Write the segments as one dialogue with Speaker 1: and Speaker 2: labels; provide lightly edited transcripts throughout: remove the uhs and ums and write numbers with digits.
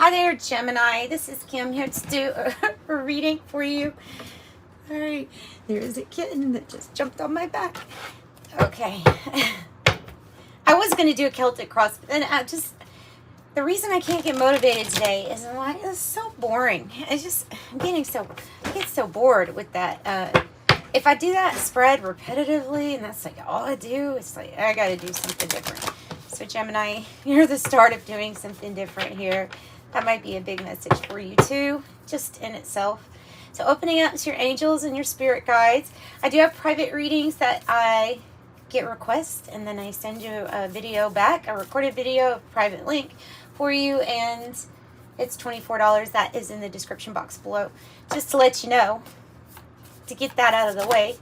Speaker 1: Hi there, Gemini. This is Kim here to do a reading for you. All right, there's a kitten that just jumped on my back. Okay. I was going to do a Celtic cross, but then the reason I can't get motivated today is it's so boring. I get so bored with that. If I do that spread repetitively and that's like all I do, it's like I got to do something different. So Gemini, you're the start of doing something different here. That might be a big message for you too, just in itself. So opening up to your angels and your spirit guides. I do have private readings that I get requests and then I send you a video back, a recorded video, a private link for you, and it's $24. That is in the description box below. Just to let you know, to get that out of the way.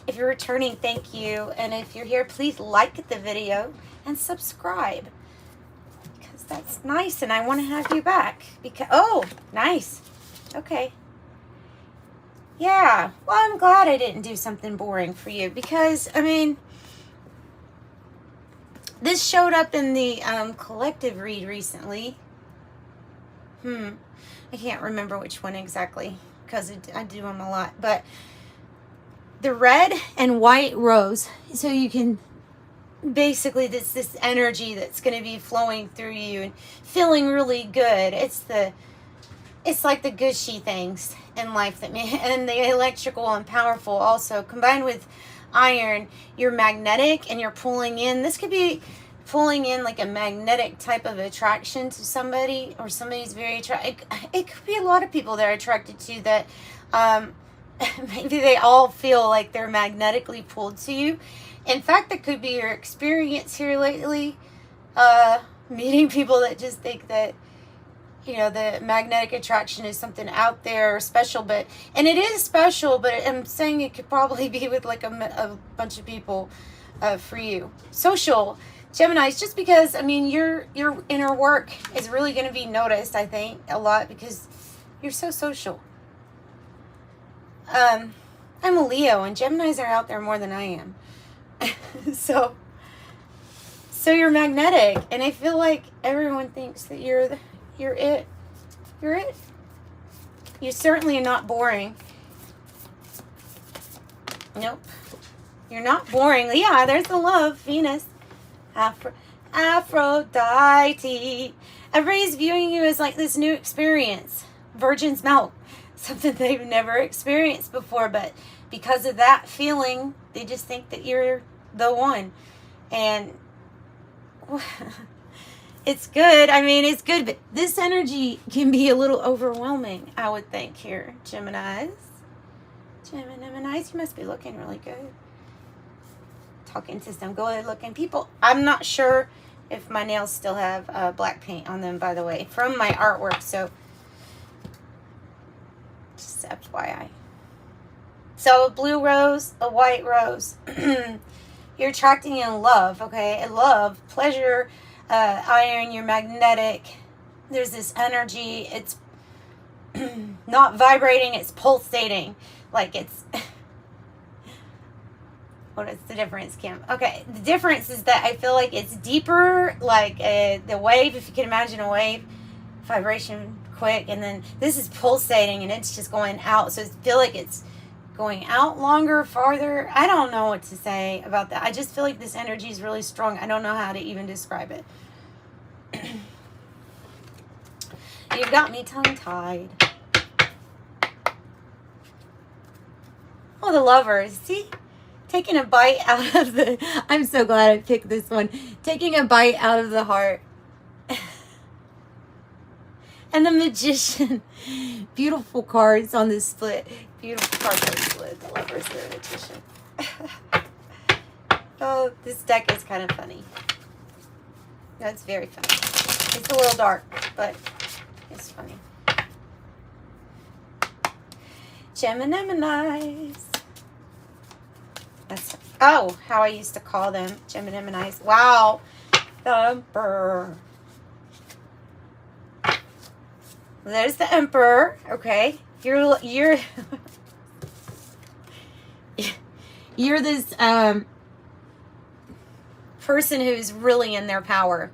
Speaker 1: If you're returning, thank you. And if you're here, please like the video and subscribe. Because that's nice and I want to have you back. Oh, nice. Okay. Yeah. Well, I'm glad I didn't do something boring for you because, I mean, this showed up in the collective read recently. I can't remember which one exactly because I do them a lot. But the red and white rose, so you can basically this energy that's going to be flowing through you and feeling really good. It's like the gushy things in life and the electrical and powerful also combined with iron. You're magnetic and you're pulling in. This could be pulling in like a magnetic type of attraction to somebody, or somebody's very attracted. It could be a lot of people that are attracted to you that maybe they all feel like they're magnetically pulled to you. In fact, that could be your experience here lately, meeting people that just think that, you know, the magnetic attraction is something out there or special, and it is special, but I'm saying it could probably be with like a bunch of people for you. Social Geminis, just because, I mean, your inner work is really going to be noticed, I think, a lot because you're so social. I'm a Leo, and Geminis are out there more than I am. So you're magnetic, and I feel like everyone thinks that you're it. You're it. You certainly are not boring. Nope. You're not boring. Yeah, there's the love, Venus. Aphrodite. Everybody's viewing you as like this new experience. Virgin's milk. Something they've never experienced before, but because of that feeling, they just think that you're the one. And it's good. I mean, it's good, but this energy can be a little overwhelming, I would think, here, Geminis. Geminis, you must be looking really good. Talking to some good-looking people. I'm not sure if my nails still have black paint on them, by the way, from my artwork, so just FYI. So a blue rose, a white rose. You're attracting in love, okay? Love, pleasure, iron, you're magnetic. There's this energy. It's not vibrating, it's pulsating. Like it's... What is the difference, Kim? Okay, the difference is that I feel like it's deeper, like the wave, if you can imagine a wave, vibration quick, and then this is pulsating and it's just going out. So I feel like it's going out longer, farther. I don't know what to say about that. I just feel like this energy is really strong. I don't know how to even describe it. You've got me tongue-tied. Oh, the lovers. See? Taking a bite out of the... I'm so glad I picked this one. Taking a bite out of the heart. And the magician. Beautiful cards on this split. Beautiful cards on the split. The lovers and the magician. Oh, this deck is kind of funny. That's very funny. It's a little dark, but it's funny. Geminis. That's, oh, how I used to call them. Geminis. Wow. The Emperor. There's the Emperor. Okay. You're this person who's really in their power.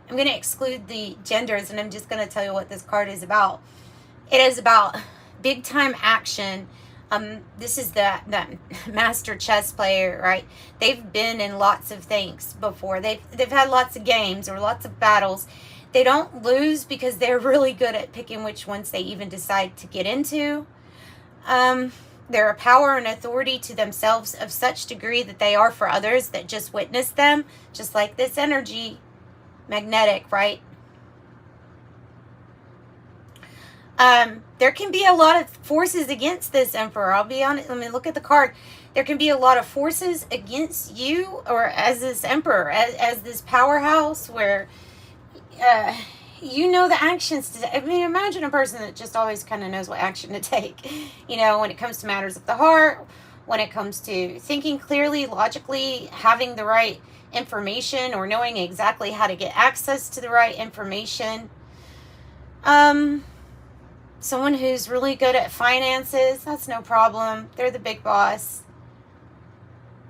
Speaker 1: I'm going to exclude the genders, and I'm just going to tell you what this card is about. It is about big time action. This is the master chess player, right? They've been in lots of things before. They've had lots of games or lots of battles. They don't lose because they're really good at picking which ones they even decide to get into. They're a power and authority to themselves of such degree that they are for others that just witness them, just like this energy, magnetic, right? There can be a lot of forces against this Emperor. I'll be honest. Let me look at the card. There can be a lot of forces against you, or as this Emperor, as this powerhouse, where you know the actions to. I mean, imagine a person that just always kind of knows what action to take. You know, when it comes to matters of the heart, when it comes to thinking clearly, logically, having the right information, or knowing exactly how to get access to the right information. Someone who's really good at finances, that's no problem. They're the big boss.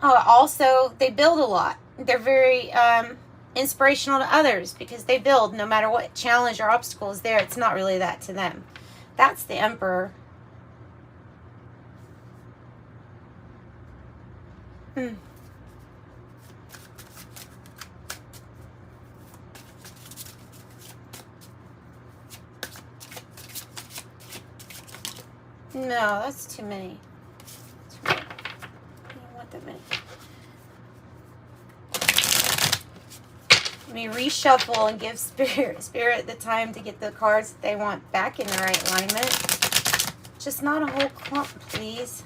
Speaker 1: Oh, also, they build a lot. They're very inspirational to others because they build no matter what challenge or obstacle is there. It's not really that to them. That's the Emperor. No, that's too many. I don't want that many. Let me reshuffle and give Spirit the time to get the cards that they want back in the right alignment. Just not a whole clump, please.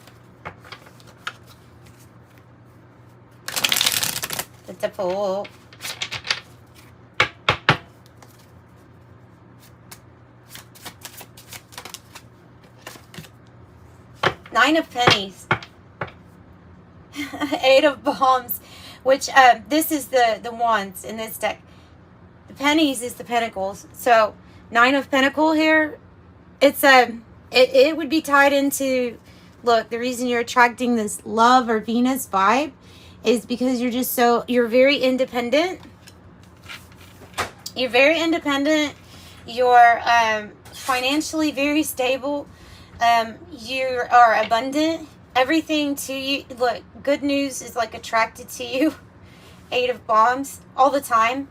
Speaker 1: The Fool. Nine of Pennies. Eight of Bombs, which this is the Wands in this deck. The Pennies is the Pentacles. So Nine of Pentacle here, it's it would be tied into, look, the reason you're attracting this love or Venus vibe is because you're very independent. You're very independent. You're financially very stable. You are abundant. Everything to you, look, good news is like attracted to you. Eight of Bombs all the time.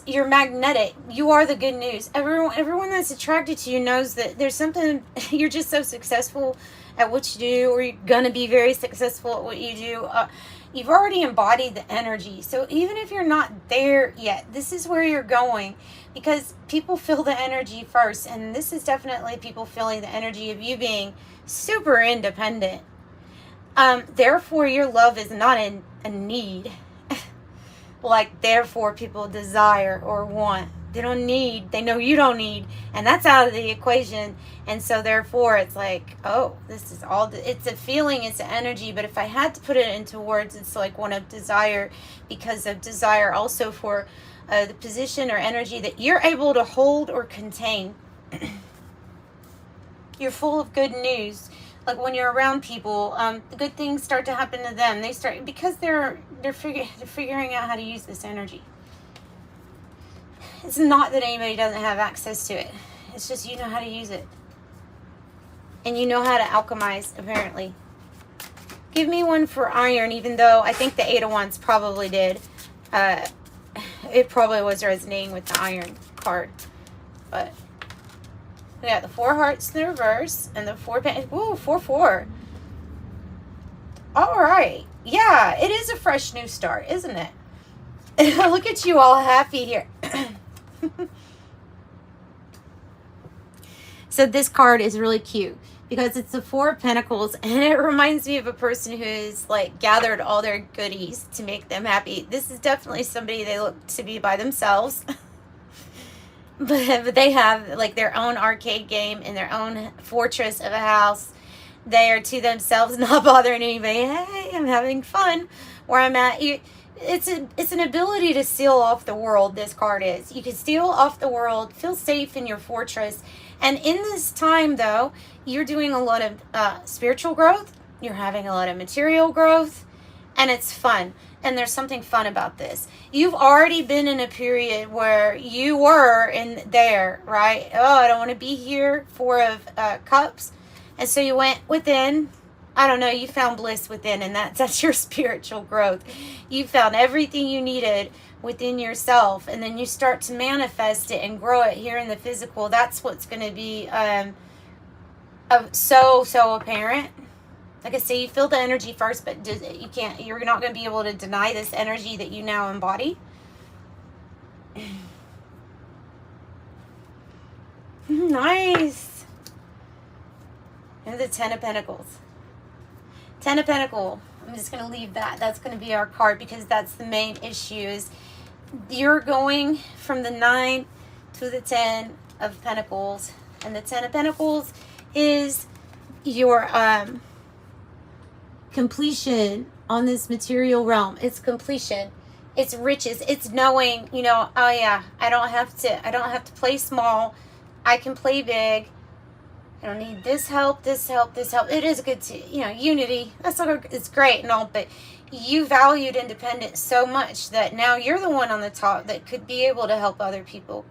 Speaker 1: You're magnetic. You are the good news. Everyone that's attracted to you knows that there's something, you're just so successful at what you do, or you're gonna be very successful at what you do. You've already embodied the energy. So even if you're not there yet, this is where you're going, because people feel the energy first. And this is definitely people feeling the energy of you being super independent. Therefore, your love is not in a need. Like, therefore, people desire or want. They don't need. They know you don't need. And that's out of the equation. And so, therefore, it's like, oh, this is all. It's a feeling. It's an energy. But if I had to put it into words, it's like one of desire. Because of desire also for the position or energy that you're able to hold or contain. You're full of good news. Like when you're around people, the good things start to happen to them. They start, because they're figuring out how to use this energy. It's not that anybody doesn't have access to it. It's just you know how to use it. And you know how to alchemize, apparently. Give me one for iron, even though I think the Eight of Wands probably did. It probably was resonating with the iron card. But we got the Four Hearts in the reverse and the Four Pentacles. Ooh, 4-4. All right. Yeah, it is a fresh new start, isn't it? Look at you all happy here. So this card is really cute because it's the Four of Pentacles, and it reminds me of a person who's like gathered all their goodies to make them happy. This is definitely somebody they look to be by themselves. But they have like their own arcade game and their own fortress of a house. They are to themselves, not bothering anybody. Hey, I'm having fun where I'm at. It's an ability to seal off the world, this card is. You can seal off the world, feel safe in your fortress. And in this time, though, you're doing a lot of spiritual growth. You're having a lot of material growth. And it's fun. And there's something fun about this. You've already been in a period where you were in there, right? Oh, I don't want to be here. Four of Cups. And so you went within. I don't know. You found bliss within. And that's your spiritual growth. You found everything you needed within yourself. And then you start to manifest it and grow it here in the physical. That's what's going to be so apparent. Like I say, you feel the energy first, but you're not going to be able to deny this energy that you now embody. Nice. And the Ten of Pentacles. Ten of Pentacles. I'm just going to leave that. That's going to be our card because that's the main issue is you're going from the 9 to the 10 of Pentacles. And the 10 of Pentacles is your completion on this material realm. It's completion. It's riches. It's knowing, you know, oh yeah, I don't have to play small. I can play big. I don't need this help, this help, this help. It is good to, you know, unity. That's all, it's great and all, but you valued independence so much that now you're the one on the top that could be able to help other people.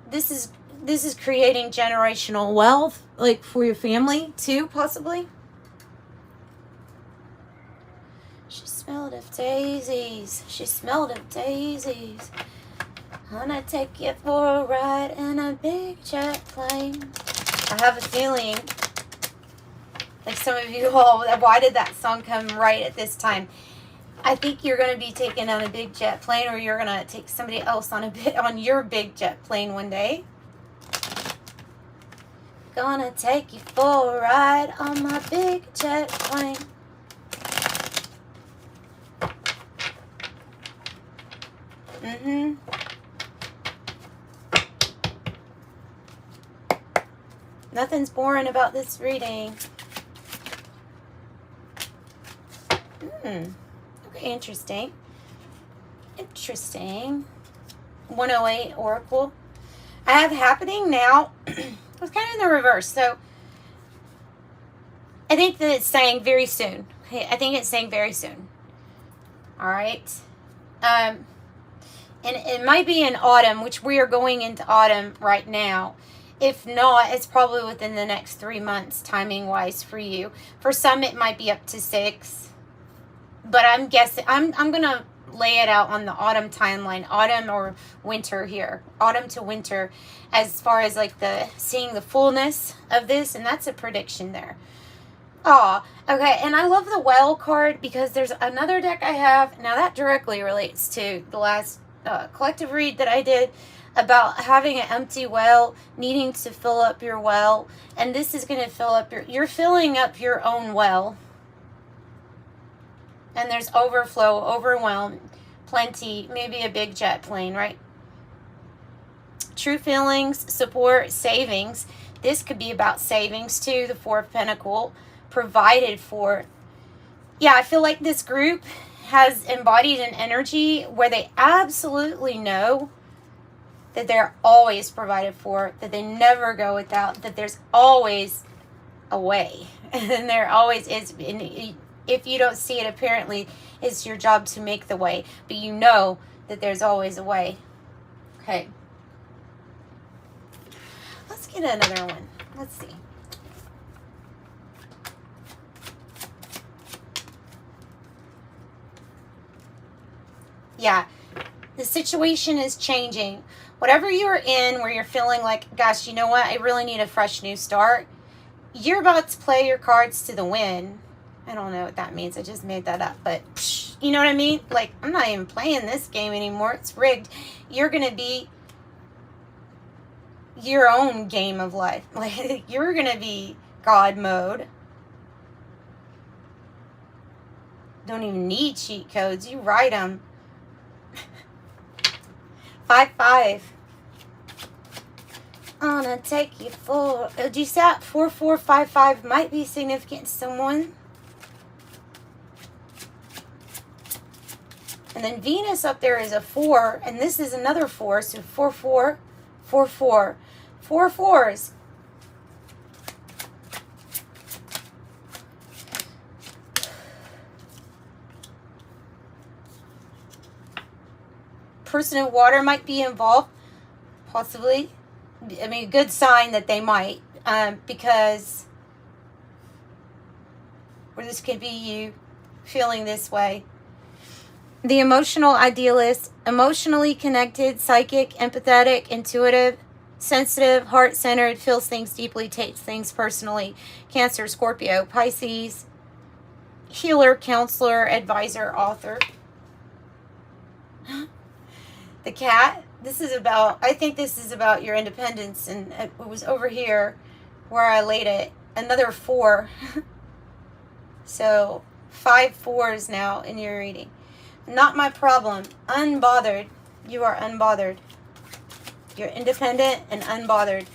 Speaker 1: This is creating generational wealth, like for your family too, possibly. She smelled of daisies. She smelled of daisies. Gonna take you for a ride in a big jet plane. I have a feeling, like some of you all, why did that song come right at this time? I think you're going to be taken on a big jet plane, or you're going to take somebody else on your big jet plane one day. Gonna take you for a ride on my big jet plane. Nothing's boring about this reading. Okay, interesting. Interesting. 108 Oracle. I have happening now. It's kind of in the reverse. So I think that it's saying very soon. Okay, I think it's saying very soon. All right. And it might be in autumn, which we are going into autumn right now. If not, it's probably within the next 3 months, timing-wise for you. For some, it might be up to 6. But I'm guessing, I'm going to lay it out on the autumn timeline. Autumn or winter here. Autumn to winter, as far as like seeing the fullness of this. And that's a prediction there. Oh, okay. And I love the well card because there's another deck I have. Now, that directly relates to the last collective read that I did, about having an empty well, needing to fill up your well. And this is going to fill up you're filling up your own well. And there's overflow, overwhelm, plenty, maybe a big jet plane, right? True feelings, support, savings. This could be about savings too, the Four of Pentacles, provided for. Yeah, I feel like this group has embodied an energy where they absolutely know that they're always provided for, that they never go without, that there's always a way. And there always is. And if you don't see it, apparently it's your job to make the way. But you know that there's always a way. Okay. Let's get another one. Let's see. Yeah. The situation is changing. Whatever you're in, where you're feeling like, gosh, you know what? I really need a fresh new start. You're about to play your cards to the wind. I don't know what that means. I just made that up. But, you know what I mean? Like, I'm not even playing this game anymore. It's rigged. You're going to be your own game of life. Like, you're going to be God mode. Don't even need cheat codes. You write them. 5-5. I'm gonna take you for. Do you see that? 4-4-5-5 might be significant to someone. And then Venus up there is a 4, and this is another 4. So 4-4, 4-4, 4 4s. person of water might be involved, possibly. I mean, a good sign that they might, because, or this could be you feeling this way. The emotional idealist, emotionally connected, psychic, empathetic, intuitive, sensitive, heart-centered, feels things deeply, takes things personally. Cancer, Scorpio, Pisces, healer, counselor, advisor, author. The cat, this is about, I think this is about your independence, and it was over here where I laid it. Another 4. So 5 4s now in your reading. Not my problem. Unbothered. You are unbothered. You're independent and unbothered.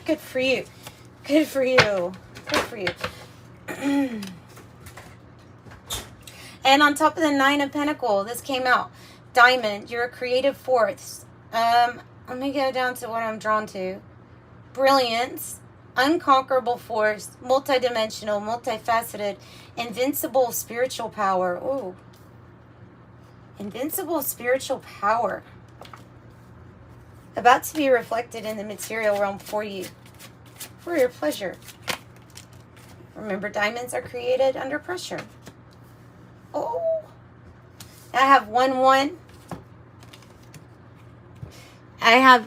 Speaker 1: Good for you. Good for you. Good for you. And on top of the 9 of Pentacles, this came out. Diamond. You're a creative force. Let me go down to what I'm drawn to. Brilliance. Unconquerable force. Multidimensional. Multifaceted. Invincible spiritual power. Ooh. Invincible spiritual power. About to be reflected in the material realm for you. For your pleasure. Remember, diamonds are created under pressure. Oh. I have 1 1. I have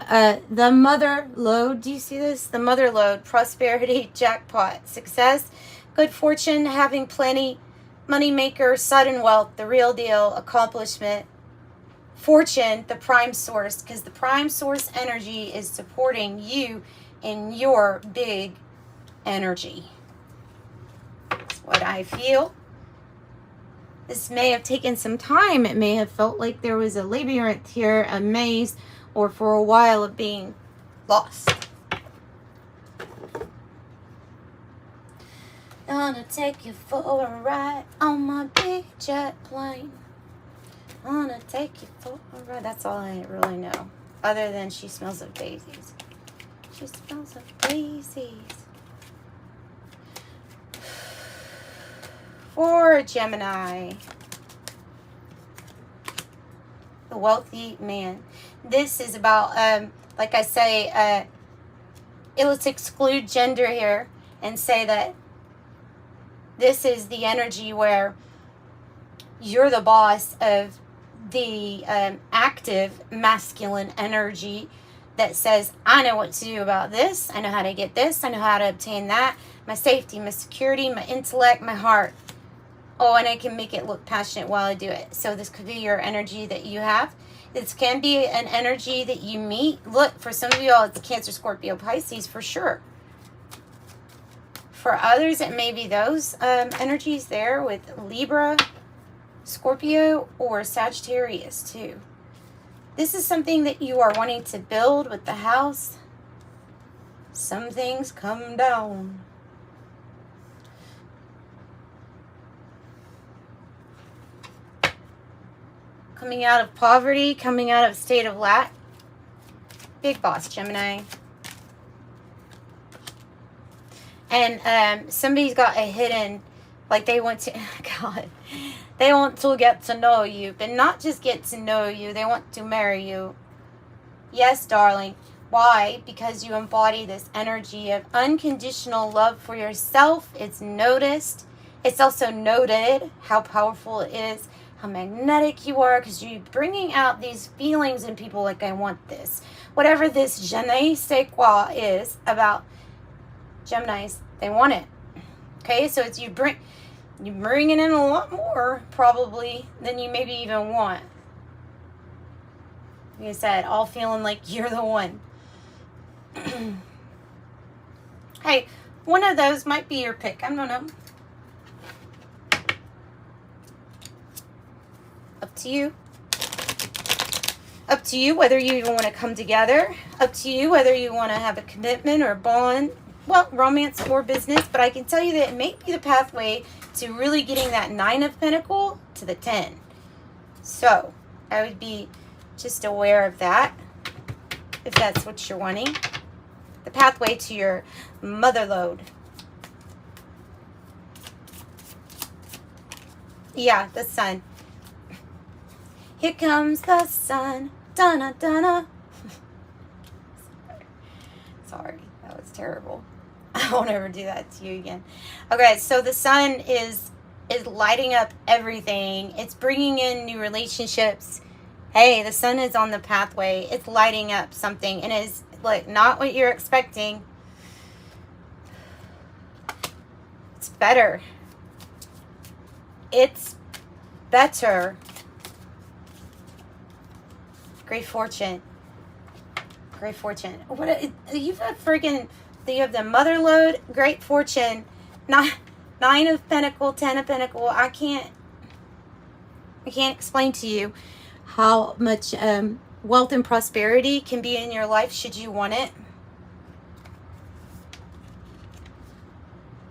Speaker 1: the mother lode. Do you see this? The mother lode. Prosperity, jackpot, success, good fortune, having plenty, money maker, sudden wealth, the real deal, accomplishment, fortune, the prime source, because the prime source energy is supporting you in your big energy. That's what I feel. This may have taken some time. It may have felt like there was a labyrinth here, a maze, or for a while of being lost. Gonna take you for a ride on my big jet plane. Gonna take you for a ride. That's all I really know. Other than she smells of daisies. She smells of daisies. For Gemini. The wealthy man. This is about, like I say, let's exclude gender here and say that this is the energy where you're the boss of the active masculine energy that says, I know what to do about this. I know how to get this. I know how to obtain that. My safety, my security, my intellect, my heart. Oh, and I can make it look passionate while I do it. So this could be your energy that you have. This can be an energy that you meet. Look, for some of y'all, it's Cancer, Scorpio, Pisces for sure. For others, it may be those energies there with Libra, Scorpio, or Sagittarius too. This is something that you are wanting to build with the house. Some things come down. Coming out of poverty, coming out of a state of lack. Big boss, Gemini. And somebody's got a hidden, like they want to, God, they want to get to know you, but not just get to know you. They want to marry you. Yes, darling. Why? Because you embody this energy of unconditional love for yourself. It's noticed. It's also noted how powerful it is, how magnetic you are, because you're bringing out these feelings in people like, I want this. Whatever this je ne sais quoi is about Geminis, they want it. Okay, so it's you're bringing in a lot more, probably, than you maybe even want. Like I said, all feeling like you're the one. Hey, one of those might be your pick. I don't know. Up to you. Up to you whether you even want to come together. Up to you whether you want to have a commitment or a bond. Well, romance or business. But I can tell you that it may be the pathway to really getting that 9 of Pentacles to the 10. So, I would be just aware of that. If that's what you're wanting. The pathway to your mother lode. Yeah, the sun. Here comes the sun. Donna, Donna. Sorry, that was terrible. I won't ever do that to you again. Okay, so the sun is lighting up everything. It's bringing in new relationships. Hey, the sun is on the pathway. It's lighting up something, and it's like not what you're expecting. It's better. It's better. Great fortune. Great fortune. You've got friggin', you have the mother lode, great fortune, 9 of Pentacle, 10 of Pentacle. I can't explain to you how much wealth and prosperity can be in your life should you want it.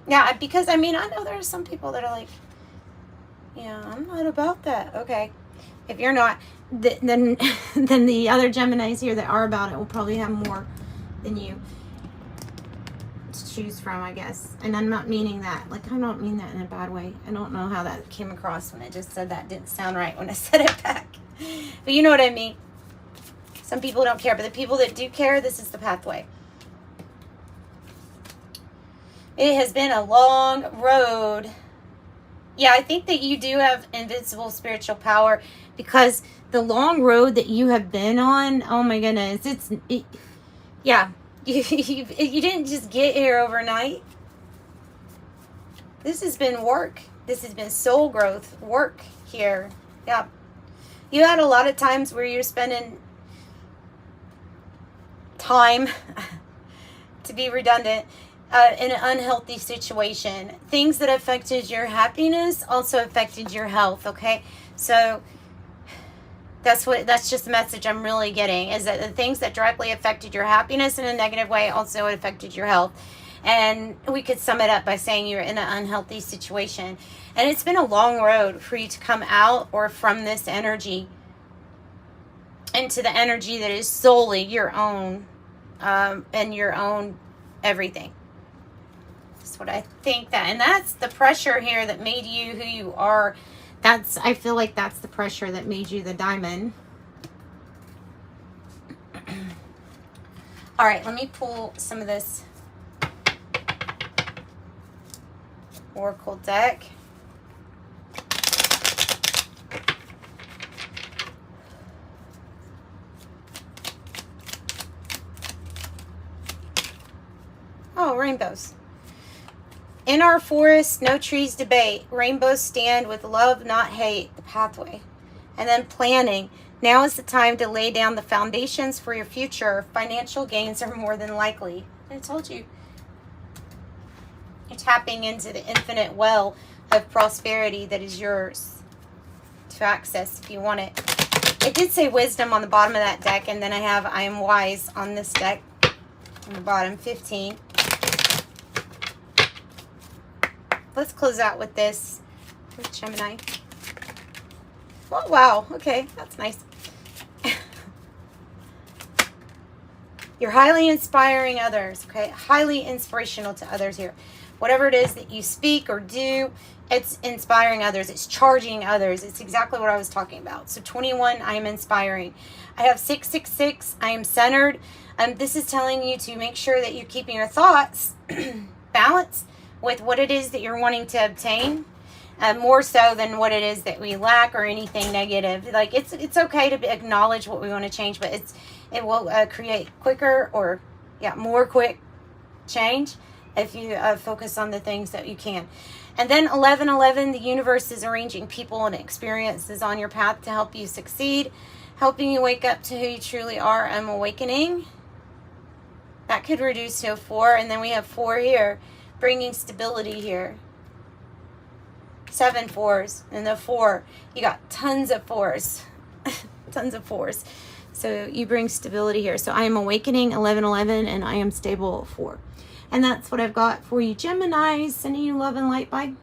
Speaker 1: Yeah, because I mean, I know there are some people that are like, yeah, I'm not about that. Okay. If you're not, then the other Geminis here that are about it will probably have more than you to choose from, I guess. And I'm not meaning that. Like, I don't mean that in a bad way. I don't know how that came across when I just said that. It didn't sound right when I said it back. But you know what I mean. Some people don't care, but the people that do care, this is the pathway. It has been a long road. Yeah, I think that you do have invincible spiritual power because the long road that you have been on, oh my goodness, yeah, you didn't just get here overnight. This has been work. This has been soul growth work here. Yeah. You had a lot of times where you're spending time, to be redundant, in an unhealthy situation. Things that affected your happiness also affected your health, okay? So that's just the message I'm really getting, is that the things that directly affected your happiness in a negative way also affected your health. And we could sum it up by saying you're in an unhealthy situation. And it's been a long road for you to come out or from this energy into the energy that is solely your own, and your own everything. That's what I think that, and that's the pressure here that made you who you are. I feel like that's the pressure that made you the diamond. All right, let me pull some of this Oracle deck. Oh, rainbows. In our forest, no trees debate. Rainbows stand with love, not hate. The pathway. And then planning. Now is the time to lay down the foundations for your future. Financial gains are more than likely. I told you. You're tapping into the infinite well of prosperity that is yours to access if you want it. It did say wisdom on the bottom of that deck, and then I have I am wise on this deck on the bottom, 15. Let's close out with this. With Gemini. Oh, wow. Okay, that's nice. You're highly inspiring others, okay? Highly inspirational to others here. Whatever it is that you speak or do, it's inspiring others. It's charging others. It's exactly what I was talking about. So 21, I am inspiring. I have 666. I am centered. This is telling you to make sure that you're keeping your thoughts balanced with what it is that you're wanting to obtain, more so than what it is that we lack or anything negative. Like it's okay to acknowledge what we want to change, but it will create quicker or more quick change if you focus on the things that you can. And then 1111, the universe is arranging people and experiences on your path to help you succeed, helping you wake up to who you truly are. I'm awakening. That could reduce to a 4, and then we have 4 here, bringing stability here. 7 4s, and the 4, you got tons of 4s. Tons of 4s. So you bring stability here. So I am awakening, 1111, and I am stable, 4. And that's what I've got for you, Gemini. Sending you love and light. Bye.